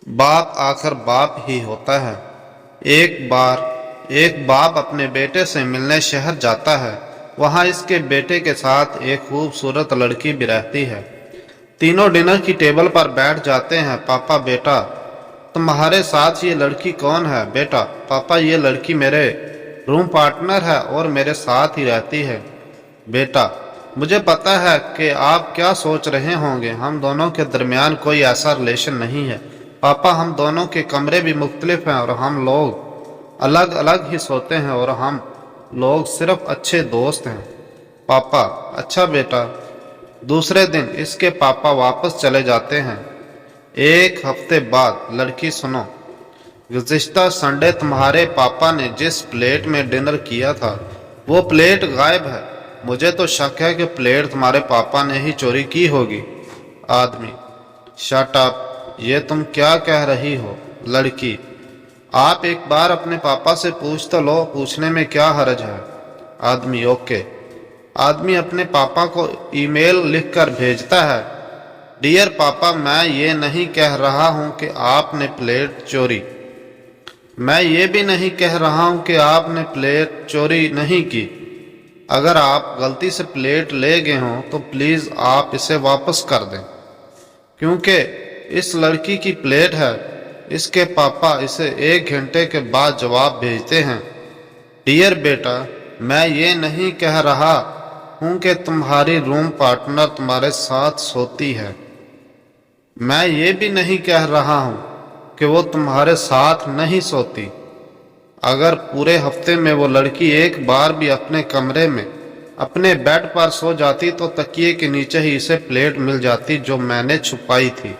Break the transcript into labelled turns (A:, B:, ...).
A: बाप आखिर बाप ही होता है। एक बार एक बाप अपने बेटे से मिलने शहर जाता है। वहां इसके बेटे के साथ एक खूबसूरत लड़की भी रहती है। तीनों डिनर की टेबल पर बैठ जाते हैं। पापा, बेटा, तुम्हारे साथ ये लड़की कौन है? बेटा, पापा, ये लड़की मेरे रूम पार्टनर है और मेरे साथ ही रहती है। बेटा, मुझे पता है कि आप क्या सोच रहे होंगे, हम दोनों के दरमियान कोई ऐसा रिलेशन नहीं है। पापा, हम दोनों के कमरे भी मुख्तलिफ हैं और हम लोग अलग अलग ही सोते हैं और हम लोग सिर्फ अच्छे दोस्त हैं। पापा, अच्छा बेटा। दूसरे दिन इसके पापा वापस चले जाते हैं। एक हफ्ते बाद, लड़की, सुनो, गुज़िश्ता संडे तुम्हारे पापा ने जिस प्लेट में डिनर किया था वो प्लेट गायब है। मुझे तो शक है कि प्लेट तुम्हारे पापा ने ही चोरी की होगी। आदमी, शट अप, ये तुम क्या कह रही हो? लड़की, आप एक बार अपने पापा से पूछ तो लो, पूछने में क्या हर्ज है? आदमी, ओके। आदमी अपने पापा को ईमेल लिखकर भेजता है। डियर पापा, मैं ये नहीं कह रहा हूं कि आपने प्लेट चोरी, मैं ये भी नहीं कह रहा हूं कि आपने प्लेट चोरी नहीं की। अगर आप गलती से प्लेट ले गए हों तो प्लीज आप इसे वापस कर दें, क्योंकि इस लड़की की प्लेट है। इसके पापा इसे 1 घंटे के बाद जवाब भेजते हैं। डियर बेटा, मैं ये नहीं कह रहा हूं कि तुम्हारी रूम पार्टनर तुम्हारे साथ सोती है। मैं ये भी नहीं कह रहा हूं कि वो तुम्हारे साथ नहीं सोती। अगर पूरे हफ्ते में वो लड़की एक बार भी अपने कमरे में अपने बेड पर सो जाती तो तकिए के नीचे ही इसे प्लेट मिल जाती जो मैंने छुपाई थी।